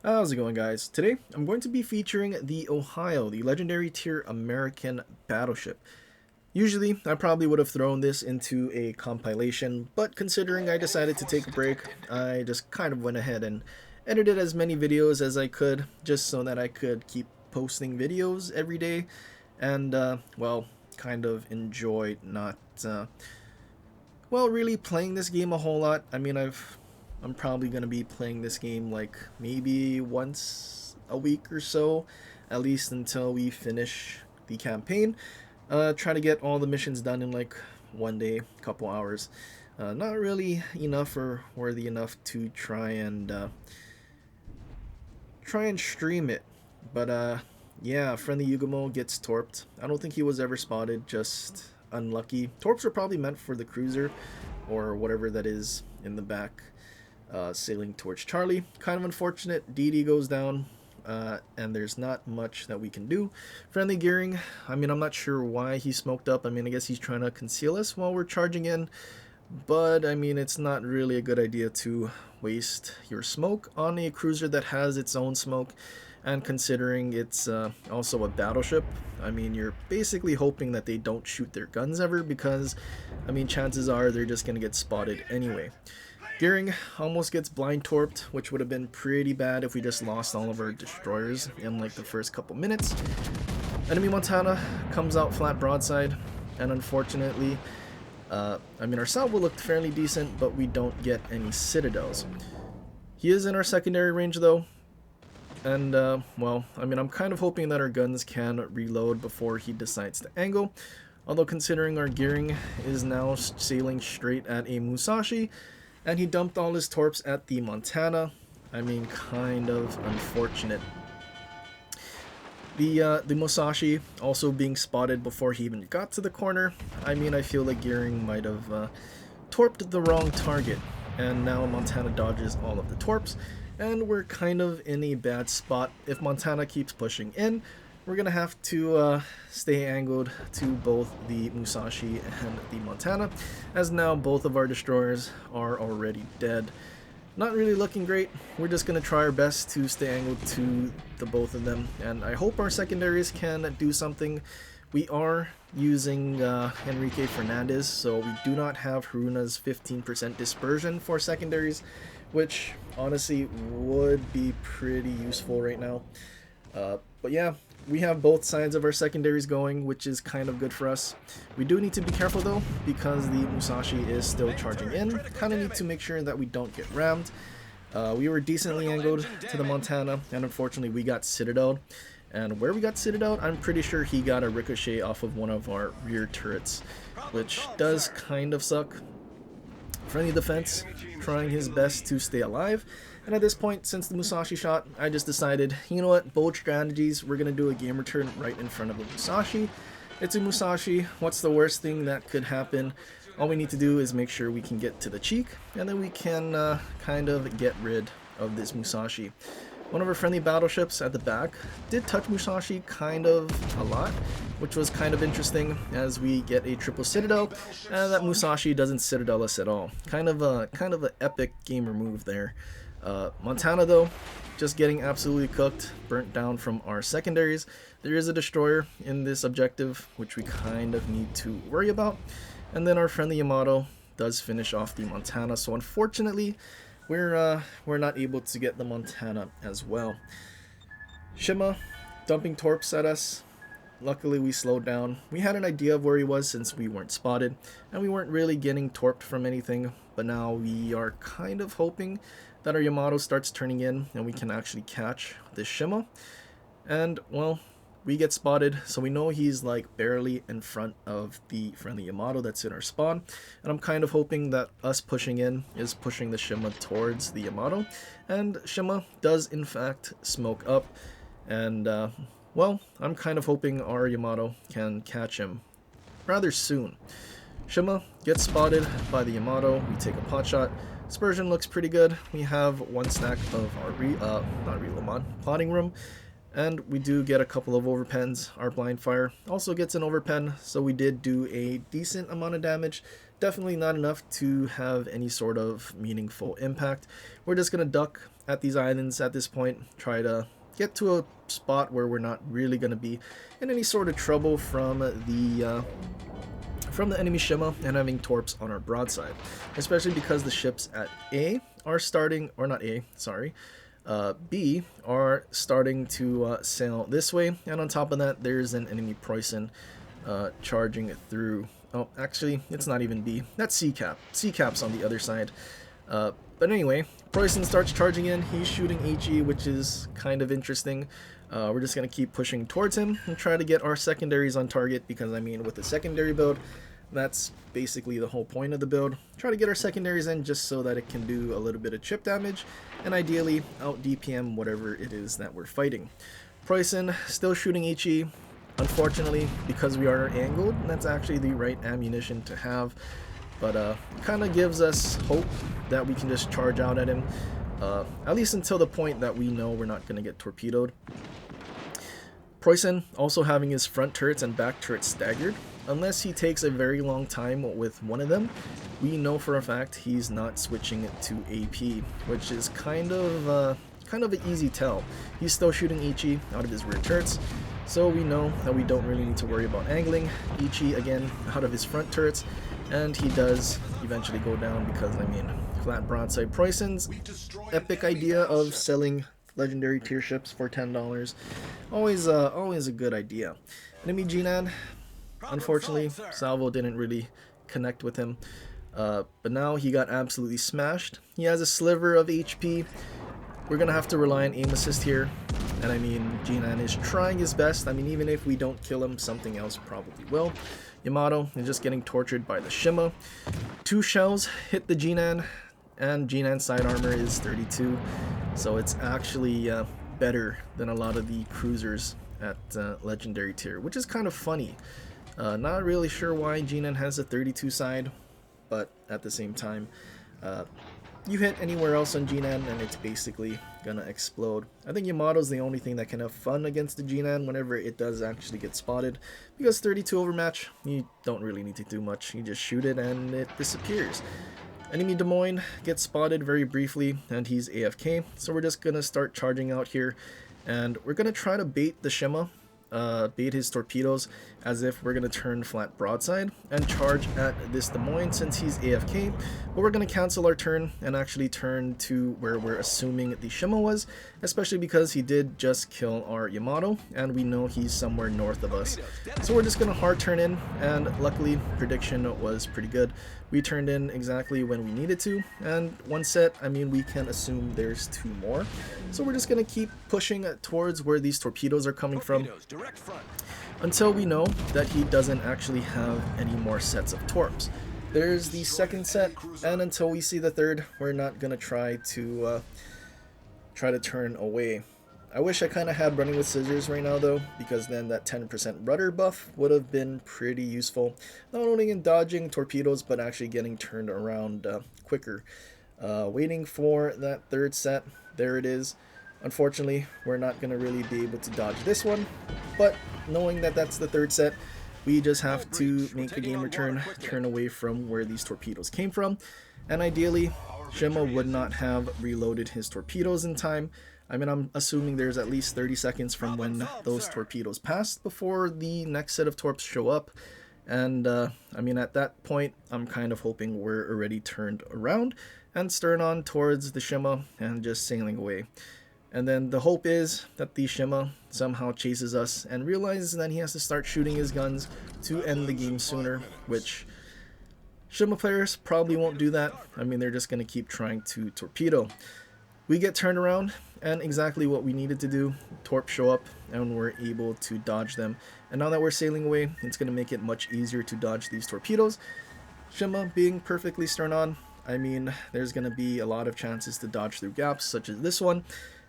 How's it going, guys? Today I'm going to be featuring the Ohio, the legendary tier American battleship. Usually I probably would have thrown this into a compilation, but considering I decided to take a break, I just kind of went ahead and edited as many videos as I could just so that I could keep posting videos every day and, well, kind of enjoy not, really playing this game a whole lot. I'm probably gonna be playing this game like maybe once a week or so, at least until we finish the campaign. Try to get all the missions done in like one day, couple hours. Not really enough or worthy enough to try and stream it, but yeah, friendly Yugamo gets torped. I don't think he was ever spotted, just unlucky. Torps are probably meant for the cruiser or whatever that is in the back, sailing towards Charlie. Kind of unfortunate. DD goes down, and there's not much that we can do. Friendly gearing. I'm not sure why he smoked up. I guess he's trying to conceal us while we're charging in. But it's not really a good idea to waste your smoke on a cruiser that has its own smoke. And considering it's also a battleship, you're basically hoping that they don't shoot their guns ever because, chances are they're just gonna get spotted anyway. Gearing almost gets blind torped, which would have been pretty bad if we just lost all of our destroyers in like the first couple minutes. Enemy Montana comes out flat broadside, and unfortunately, our salvo looked fairly decent, but we don't get any citadels. He is in our secondary range though, and I'm kind of hoping that our guns can reload before he decides to angle. Although considering our gearing is now sailing straight at a Musashi, and he dumped all his torps at the Montana, kind of unfortunate. The Musashi also being spotted before he even got to the corner. I feel like gearing might have torped the wrong target, and now Montana dodges all of the torps, and we're kind of in a bad spot. If Montana keeps pushing in, we're gonna have to stay angled to both the Musashi and the Montana, as now both of our destroyers are already dead. Not really looking great. We're just gonna try our best to stay angled to the both of them, and I hope our secondaries can do something. We are using Enrique Fernandez, so we do not have Haruna's 15% dispersion for secondaries, which honestly would be pretty useful right now. But yeah, we have both sides of our secondaries going, which is kind of good for us. We do need to be careful though, because the Musashi is still charging in. Kind of need to make sure that we don't get rammed. We were decently angled to the Montana, and unfortunately we got citadeled. And where we got citadeled, I'm pretty sure he got a ricochet off of one of our rear turrets, which does kind of suck. Friendly defense, trying his best to stay alive. And at this point, since the Musashi shot, I just decided, you know what, bold strategies, we're going to do a game return right in front of the Musashi. It's a Musashi, what's the worst thing that could happen? All we need to do is make sure we can get to the cheek, and then we can kind of get rid of this Musashi. One of our friendly battleships at the back did touch Musashi kind of a lot, which was kind of interesting as we get a triple citadel, and that Musashi doesn't citadel us at all. Kind of an epic gamer move there. Montana though, just getting absolutely cooked, burnt down from our secondaries. There is a destroyer in this objective, which we kind of need to worry about. And then our friendly Yamato does finish off the Montana, so unfortunately, we're not able to get the Montana as well. Shima dumping torps at us. Luckily we slowed down. We had an idea of where he was since we weren't spotted, and we weren't really getting torped from anything, but now we are kind of hoping that our Yamato starts turning in and we can actually catch this Shima. And well, we get spotted, so we know he's like barely in front of the friendly Yamato that's in our spawn, and I'm kind of hoping that us pushing in is pushing the Shima towards the Yamato, and Shima does in fact smoke up, and well, I'm kind of hoping our Yamato can catch him rather soon. Shima gets spotted by the Yamato, we take a pot shot. Dispersion looks pretty good. We have one stack of our plotting room, and we do get a couple of overpens. Our blind fire also gets an overpen, so we did do a decent amount of damage definitely not enough to have any sort of meaningful impact. We're just going to duck at these islands at this point, try to get to a spot where we're not really going to be in any sort of trouble from the enemy Shima and having torps on our broadside, especially because the ships at A are starting, or not A, sorry, B are starting to sail this way, and on top of that there's an enemy Preußen charging through. Oh, actually, it's not even B. That's C-Cap. C-Cap's on the other side. But anyway, Preußen starts charging in. He's shooting HE, which is kind of interesting. We're just going to keep pushing towards him and try to get our secondaries on target, because, I mean, with the secondary build, that's basically the whole point of the build. Try to get our secondaries in just so that it can do a little bit of chip damage, and ideally out DPM whatever it is that we're fighting. Preußen still shooting HE. Unfortunately, because we are angled, that's actually the right ammunition to have, but kind of gives us hope that we can just charge out at him, at least until the point that we know we're not going to get torpedoed. Preußen also having his front turrets and back turrets staggered. Unless he takes a very long time with one of them, we know for a fact he's not switching it to AP, which is kind of an easy tell. He's still shooting Ichi out of his rear turrets, so we know that we don't really need to worry about angling. Ichi again out of his front turrets, and he does eventually go down because, I mean, flat broadside. Preußen's epic idea of selling legendary tier ships for $10, always a good idea. Enemy Jinan, unfortunately, Salvo didn't really connect with him, but now he got absolutely smashed. He has a sliver of HP. We're gonna have to rely on aim assist here, and I mean, Jinan is trying his best. I mean, even if we don't kill him, something else probably will. Yamato is just getting tortured by the Shima. 2 shells hit the Jinan, and Jinan's side armor is 32, so it's actually better than a lot of the cruisers at legendary tier, which is kind of funny. Not really sure why Jinan has a 32 side, but at the same time, you hit anywhere else on Jinan and it's basically gonna explode. I think Yamato's the only thing that can have fun against the Jinan whenever it does actually get spotted, because 32 overmatch, you don't really need to do much. You just shoot it and it disappears. Enemy Des Moines gets spotted very briefly and he's AFK, so we're just gonna start charging out here, and we're gonna try to bait the Shima, bait his torpedoes as if we're gonna turn flat broadside and charge at this Des Moines since he's AFK, but we're gonna cancel our turn and actually turn to where we're assuming the Shima was, especially because he did just kill our Yamato and we know he's somewhere north of us. So we're just gonna hard turn in, and luckily prediction was pretty good. We turned in exactly when we needed to, and one set, I mean, we can assume there's 2 more. So we're just gonna keep pushing towards where these torpedoes are coming from until we know that he doesn't actually have any more sets of torps. There's the second set, and until we see the third, we're not gonna try to turn away. I wish I kind of had running with scissors right now though, because then that 10% rudder buff would have been pretty useful, not only in dodging torpedoes but actually getting turned around quicker. Waiting for that third set. There it is. Unfortunately, we're not going to really be able to dodge this one, but knowing that that's the third set, we just have to make a game return, turn away from where these torpedoes came from, and ideally, Shima would not have reloaded his torpedoes in time. I mean, I'm assuming there's at least 30 seconds from when those torpedoes passed before the next set of torps show up, and I mean, at that point, I'm kind of hoping we're already turned around and stern on towards the Shima and just sailing away. And then the hope is that the Shima somehow chases us and realizes that he has to start shooting his guns to end the game sooner, which Shima players probably won't do that. I mean, they're just going to keep trying to torpedo. We get turned around, and exactly what we needed to do, torps show up, and we're able to dodge them. And now that we're sailing away, it's going to make it much easier to dodge these torpedoes. Shima being perfectly stern on, I mean, there's going to be a lot of chances to dodge through gaps, such as this one,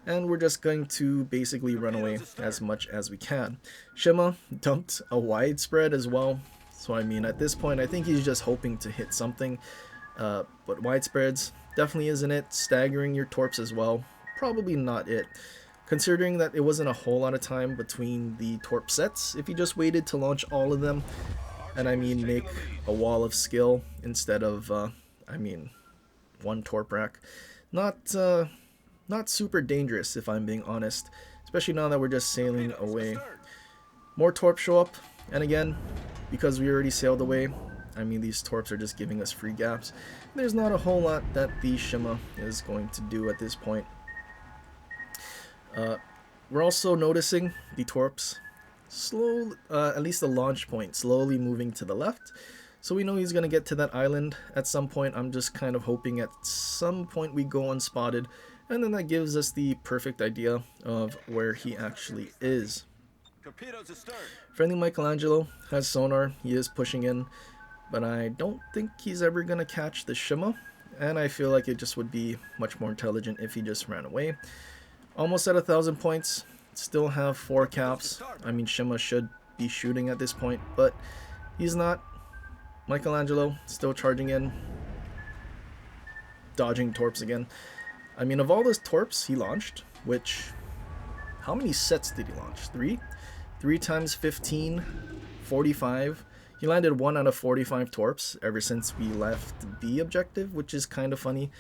and we're just going to basically run away as much as we can. Shima dumped a widespread as well, so I mean, at this point, I think he's just hoping to hit something, but widespreads definitely isn't it. Staggering your torps as well, probably not it. Considering that it wasn't a whole lot of time between the torp sets, if you just waited to launch all of them, and I mean make a wall of skill instead of, one torp rack. Not, not super dangerous if I'm being honest, especially now that we're just sailing away. More torps show up, and again, because we already sailed away, I mean these torps are just giving us free gaps. There's not a whole lot that the Shima is going to do at this point. We're also noticing the torps slow, at least the launch point, slowly moving to the left. So we know he's going to get to that island at some point. I'm just kind of hoping at some point we go unspotted, and then that gives us the perfect idea of where he actually is. Friendly Michelangelo has sonar. He is pushing in, but I don't think he's ever going to catch the Shima, and I feel like it just would be much more intelligent if he just ran away. Almost at 1,000 points. Still have 4 caps. I mean, Shima should be shooting at this point, but he's not. Michelangelo still charging in, dodging torps again. I mean, of all those torps he launched, which, how many sets did he launch? 3? 3 times 15, 45. He landed 1 out of 45 torps ever since we left B objective, which is kind of funny.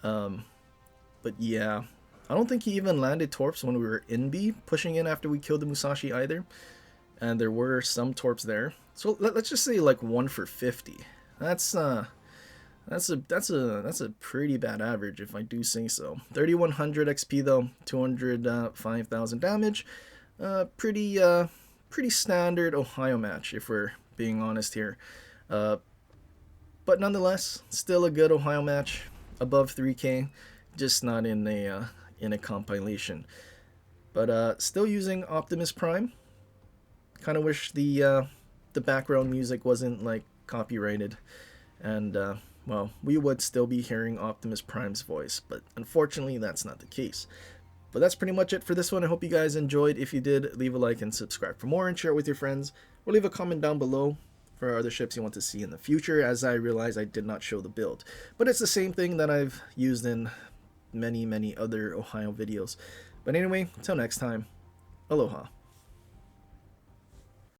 But yeah, I don't think he even landed torps when we were in B, pushing in after we killed the Musashi either. And there were some torps there. So let's just say like 1 for 50. That's a pretty bad average if I do say so. 3,100 XP though, 205,000 damage. Pretty standard Ohio match if we're being honest here. But nonetheless, still a good Ohio match, above 3K, just not in a compilation. But still using Optimus Prime. Kind of wish the background music wasn't like copyrighted, and well, we would still be hearing Optimus Prime's voice, but unfortunately that's not the case. But that's pretty much it for this one. I hope you guys enjoyed. If you did, leave a like and subscribe for more, and share it with your friends, or leave a comment down below for other ships you want to see in the future, as I realize I did not show the build, but it's the same thing that I've used in many other Ohio videos. But anyway, until next time, aloha.